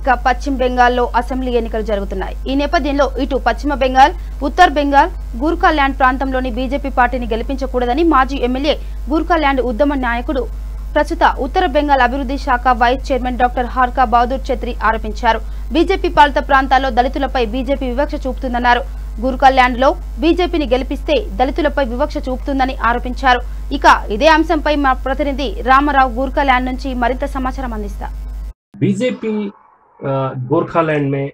ఇక పశ్చిమ బెంగాల్లో అసెంబ్లీ ఎన్నికలు జరుగుతున్నాయి. ఈ నేపథ్యంలో ఇటు పశ్చిమ బెంగాల్, ఉత్తర బెంగాల్, గూర్ఖాల్యాండ్ ప్రాంతంలోని బీజేపీ పార్టీని గెలిపించకూడదని మాజీ ఎమ్మెల్యే, గూర్ఖాల్యాండ్ ఉద్యమ నాయకుడు, ప్రస్తుత ఉత్తర బెంగాల్ అభివృద్ధి శాఖ vice chairman doctor Harka Bahadur Chatri ఆరోపించారు. బీజేపీ పాలిత ప్రాంతాల్లో దళితులపై బీజేపీ వివక్ష చూపుతుందన్నారు. గూర్ఖాల్యాండ్ లో బీజేపీని గెలిపిస్తే దళితులపై వివక్ష చూపుతుందని ఆరోపించారు. ఇక ఇదే అంశంపై మా ప్రతినిధి రామారావు గూర్ఖాల్యాండ్ నుంచి మరింత సమాచారం అందిస్తారు. बीजेपी गोरखालैंड में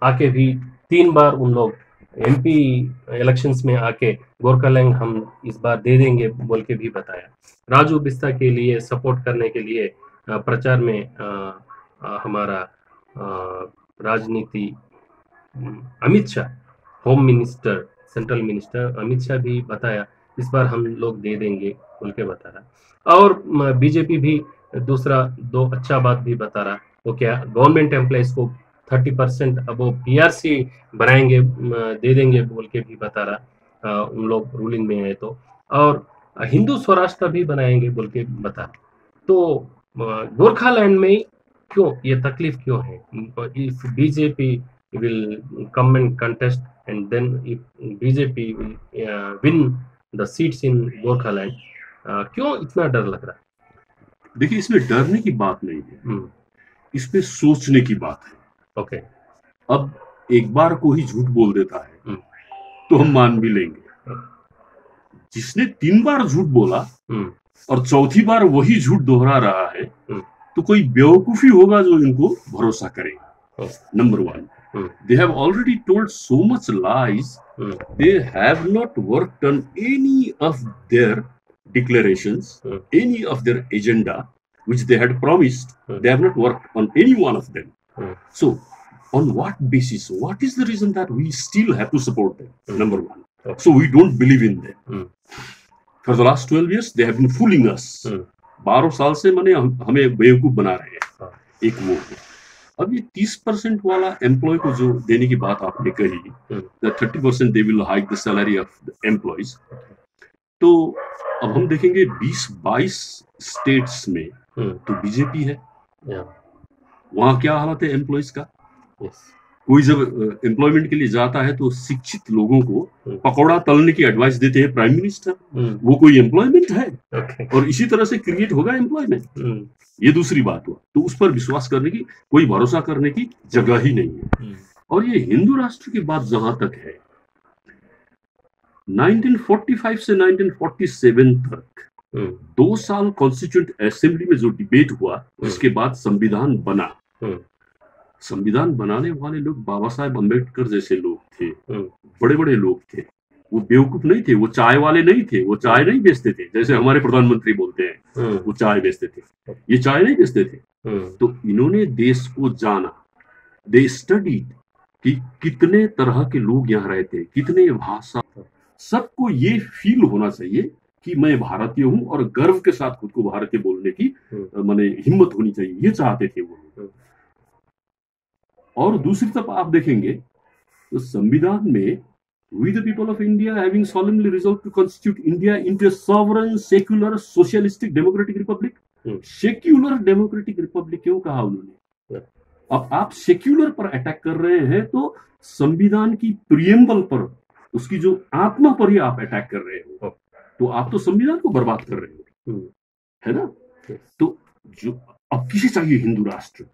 आके भी 3 बार उन लोग एमपी इलेक्शंस में आके गोरखालैंड हम इस बार दे देंगे बोल के भी बताया। राजू बिस्ता के लिए सपोर्ट करने के लिए प्रचार में हमारा राजनीति Amit Shah, home minister, central minister Amit Shah भी बताया इस बार हम लोग दे देंगे बोल के बता रहा। और बीजेपी भी दूसरा 2 अच्छा बात भी बता रहा। वो क्या, गवर्नमेंट एम्प्लॉइज को 30% अब वो पीआरसी बनाएंगे, दे देंगे बोल के भी बता रहा उन लोग रूलिंग में है तो। और हिंदू स्वराष्ट्र भी बनाएंगे बोल के बता। तो गोरखालैंड में क्यों ये तकलीफ क्यों है? If BJP will come and contest and then if BJP will win the seats in Gorkhaland, क्यों इतना डर लग रहा है? देखिए, इसमें डरने की बात नहीं है, इसमें सोचने की बात है। ओके, अब एक बार को ही झूठ बोल देता है तो हम मान भी लेंगे। जिसने 3 बार झूठ बोला और चौथी बार वही झूठ दोहरा रहा है तो कोई बेवकूफी होगा जो इनको भरोसा करेगा। Number 1, they have already told so much lies. They have not worked on any of their declarations, any of their agenda which they had promised. They have not worked on any one of them. So on what basis, what is the reason that we still have to support them? Number 1. So we don't believe in them. For the last 12 years they have been fooling us. 12 साल से माने हमें बेवकूफ बना रहे हैं। एक वो अब ये 30% वाला एम्प्लॉय को जो देने की बात आपने कही, 30% they will hike the salary of the employees. तो अब हम देखेंगे 20-22 स्टेट्स में तो बीजेपी है, वहां क्या हालत है एम्प्लॉयज का। कोई जब एम्प्लॉयमेंट के लिए जाता है तो शिक्षित लोगों को पकौड़ा तलने की एडवाइस देते हैं प्राइम मिनिस्टर। वो कोई एम्प्लॉयमेंट है? और इसी तरह से क्रिएट होगा एम्प्लॉयमेंट। ये दूसरी बात हुआ। तो उस पर विश्वास करने की, कोई भरोसा करने की जगह ही नहीं है। और ये हिंदू राष्ट्र की बात जहां तक है, 1945 से 1947 तक 2 साल कॉन्स्टिट्यूएंट असेंबली में जो डिबेट हुआ, उसके बाद संविधान बना। संविधान बनाने वाले लोग बाबा साहेब अम्बेडकर जैसे लोग थे, बड़े बड़े लोग थे। वो बेवकूफ नहीं थे, वो चाय वाले नहीं थे, वो चाय नहीं बेचते थे जैसे हमारे प्रधानमंत्री बोलते हैं वो चाय बेचते थे। ये चाय नहीं बेचते थे। तो इन्होंने देश को जाना, दे स्टडीड कि कितने तरह के लोग यहाँ रहते हैं, कितने भाषा। सबको ये फील होना चाहिए कि मैं भारतीय हूँ और गर्व के साथ खुद को भारतीय बोलने की माने हिम्मत होनी चाहिए। ये चाहते थे वो लोग। और दूसरी तरफ आप देखेंगे तो संविधान में we the people of India having solemnly resolved to constitute India into a sovereign, secular, socialistic, democratic republic. Secular democratic Republic क्यों कहा उन्होंने? अब आप सेक्युलर पर अटैक कर रहे हैं तो संविधान की प्रियम्बल पर, उसकी जो आत्मा पर ही आप अटैक कर रहे हो। तो आप तो संविधान को बर्बाद कर रहे हो, है ना? तो जो अब किसे चाहिए हिंदू राष्ट्र?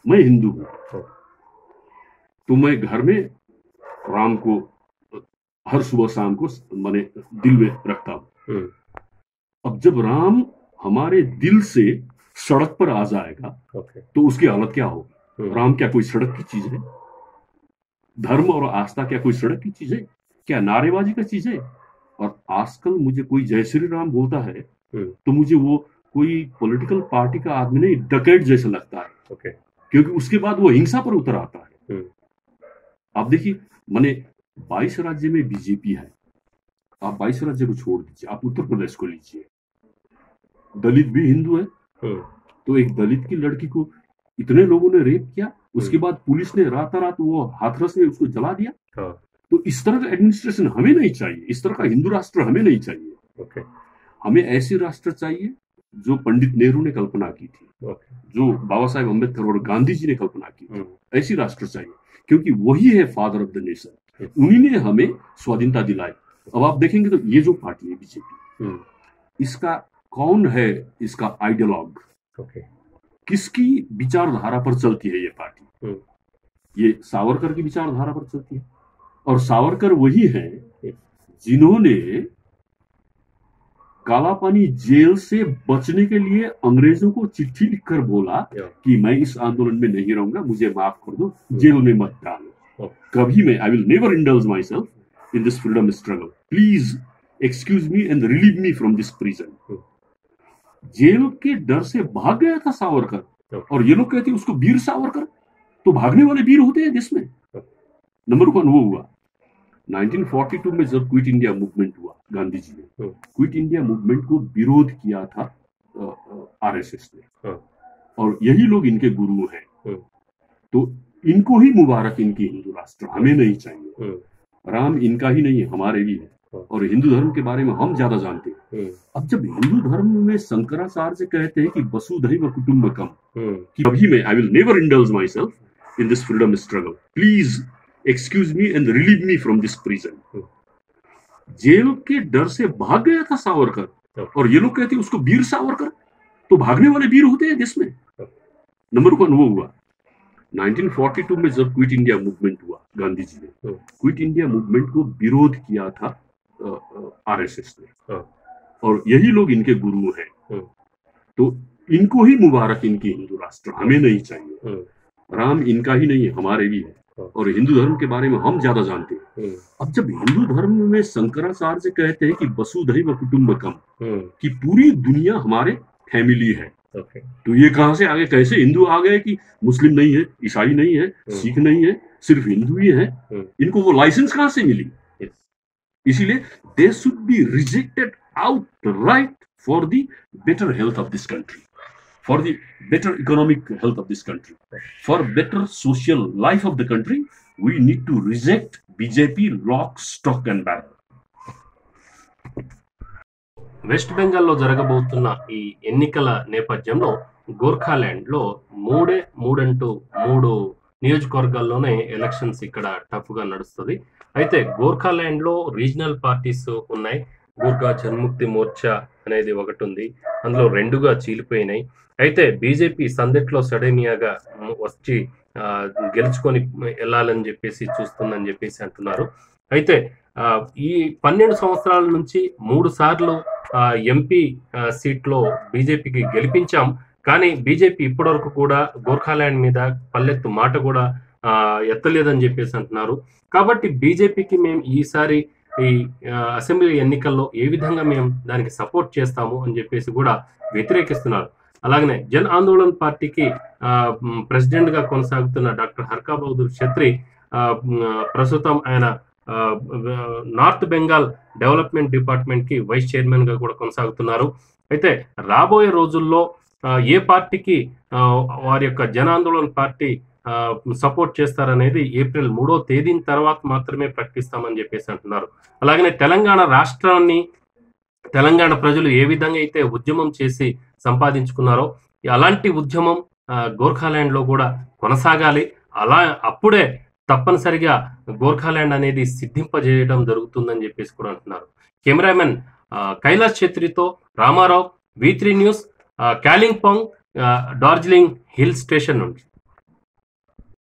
मैं हिंदू हूं तो मैं घर में राम को हर सुबह शाम को मैंने दिल में रखता हूं। अब जब राम हमारे दिल से सड़क पर आ जाएगा तो उसकी हालत क्या होगी? राम क्या कोई सड़क की चीज है? धर्म और आस्था क्या कोई सड़क की चीज है? क्या नारेबाजी का चीज है? और आजकल मुझे कोई जय श्री राम बोलता है तो मुझे वो कोई पॉलिटिकल पार्टी का आदमी नहीं, डकैत जैसा लगता है। क्योंकि उसके बाद वो हिंसा पर उतर आता है। आप देखिए, माने 22 राज्य में बीजेपी है। आप 22 राज्य को छोड़ दीजिए, आप उत्तर प्रदेश को लीजिए, दलित भी हिंदू है। तो एक दलित की लड़की को इतने लोगों ने रेप किया, उसके बाद पुलिस ने रात वो हाथरस में उसको जला दिया। तो इस तरह का एडमिनिस्ट्रेशन हमें नहीं चाहिए, इस तरह का हिंदू राष्ट्र हमें नहीं चाहिए। हमें ऐसे राष्ट्र चाहिए जो पंडित नेहरू ने कल्पना की थी, ओके, जो बाबा साहेब अम्बेडकर और गांधी जी ने कल्पना की थी, ऐसी राष्ट्र चाहिए, क्योंकि वही है फादर ऑफ द नेशन। उन्हीं ने हमें स्वाधीनता दिलाई। अब आप देखेंगे तो ये जो पार्टी है बीजेपी, इसका कौन है इसका आइडियोलॉग, ओके, किसकी विचारधारा पर चलती है ये पार्टी? ये सावरकर की विचारधारा पर चलती है। और सावरकर वही है जिन्होंने कालापानी जेल से बचने के लिए अंग्रेजों को चिट्ठी लिखकर बोला कि मैं इस आंदोलन में नहीं रहूंगा, मुझे माफ कर दो, जेल में मत डालो, कभी मैं I will never indulge myself in this freedom struggle, please excuse me and relieve me from this prison. Jail के डर से भाग गया था सावरकर। और ये लोग कहते हैं उसको वीर सावरकर, तो भागने वाले वीर होते हैं देश में। नंबर 1 वो हुआ। 1942 में जब क्विट इंडिया मूवमेंट हुआ, गांधी जी ने क्विट इंडिया मूवमेंट को विरोध किया था आरएसएस ने, और यही लोग इनके गुरु हैं। तो इनको ही मुबारक, इनकी हिंदू राष्ट्र, हमें नहीं चाहिए। राम इनका ही नहीं है, हमारे भी है। और हिंदू धर्म के बारे में हम ज्यादा जानते हैं। अब जब हिंदू धर्म में शंकराचार्य कहते हैं कि वसुधैव कुटुंबकम, कि कभी मैं I will never indulge myself in this freedom struggle, please excuse me and relieve me from this prison. Jail के डर से भाग गया था सावरकर, और ये लोग कहते हैं उसको वीर सावरकर, तो भागने वाले वीर होते हैं देश में। नंबर 1 वो हुआ। 1942 में जब क्विट इंडिया मूवमेंट हुआ, गांधी जी ने क्विट इंडिया मूवमेंट को विरोध किया था आरएसएस ने, और यही लोग इनके गुरु हैं। तो इनको ही मुबारक, इनकी हिंदू राष्ट्र, हमें नहीं चाहिए। राम इनका ही नहीं है, हमारे भी है। और हिंदू धर्म के बारे में हम ज्यादा जानते हैं। अब जब हिंदू धर्म में शंकराचार्य कहते हैं कि वसुधैव कुटुंबकम, कि पूरी दुनिया हमारे फैमिली है, तो ये कहां से आगे, कैसे हिंदू आ गए कि मुस्लिम नहीं है, ईसाई नहीं है, सिख नहीं है, सिर्फ हिंदू ही है? इनको वो लाइसेंस कहां से मिली? इसीलिए they should be rejected outright for the better health of this country, for the better economic health of this country, for better social life of the country. We need to reject BJP lock, stock and barrel. West బెంగాల్లో జరగబోతున్న ఈ ఎన్నికల నేపథ్యంలో గోర్ఖాల్యాండ్ లో మూడు నియోజకవర్గాల్లోనే elections ఇక్కడ tough గా నడుస్తుంది. అయితే గోర్ఖాల్యాండ్ లో రీజనల్ పార్టీస్ ఉన్నాయి. గూర్ఖా జన్ముక్తి మోర్చా అనేది ఒకటి ఉంది, అందులో 2గా చీలిపోయినాయి. అయితే బీజేపీ సందెట్లో సడేమియాగా వచ్చి గెలుచుకొని వెళ్ళాలని చెప్పేసి చూస్తుందని చెప్పేసి అంటున్నారు. అయితే ఈ 12 సంవత్సరాల నుంచి 3 సార్లు ఎంపీ సీట్లో బీజేపీకి గెలిపించాం, కానీ బీజేపీ ఇప్పటివరకు కూడా గోర్ఖాల్యాండ్ మీద పల్లెత్తు మాట కూడా ఎత్తలేదని చెప్పేసి అంటున్నారు. కాబట్టి బీజేపీకి మేము ఈసారి ఈ అసెంబ్లీ ఎన్నికల్లో ఏ విధంగా మేము దానికి సపోర్ట్ చేస్తాము అని చెప్పేసి కూడా వ్యతిరేకిస్తున్నారు. అలాగనే జన్ ఆందోళన్ పార్టీకి ప్రెసిడెంట్ గా కొనసాగుతున్న డాక్టర్ హర్కా బహదూర్ ఛత్రి ప్రస్తుతం ఆయన నార్త్ బెంగాల్ డెవలప్మెంట్ డిపార్ట్మెంట్ కి వైస్ చైర్మన్ గా కూడా కొనసాగుతున్నారు. అయితే రాబోయే రోజుల్లో ఏ పార్టీకి వారి యొక్క జన ఆందోళన్ పార్టీ సపోర్ట్ చేస్తారనేది ఏప్రిల్ 3వ తేదీన తర్వాత మాత్రమే ప్రకటిస్తామని చెప్పేసి అంటున్నారు. అలాగనే తెలంగాణ రాష్ట్రాన్ని తెలంగాణ ప్రజలు ఏ విధంగా అయితే ఉద్యమం చేసి సంపాదించుకున్నారో అలాంటి ఉద్యమం గోర్ఖాల్యాండ్ లో కూడా కొనసాగాలి. అప్పుడే తప్పనిసరిగా గోర్ఖాల్యాండ్ అనేది సిద్ధింపజేయడం జరుగుతుందని చెప్పేసి కూడా అంటున్నారు. కెమెరామెన్ కైలాష్ ఛత్రితో Ramarao, V3 news, Kalimpong Darjeeling hill station నుంచి.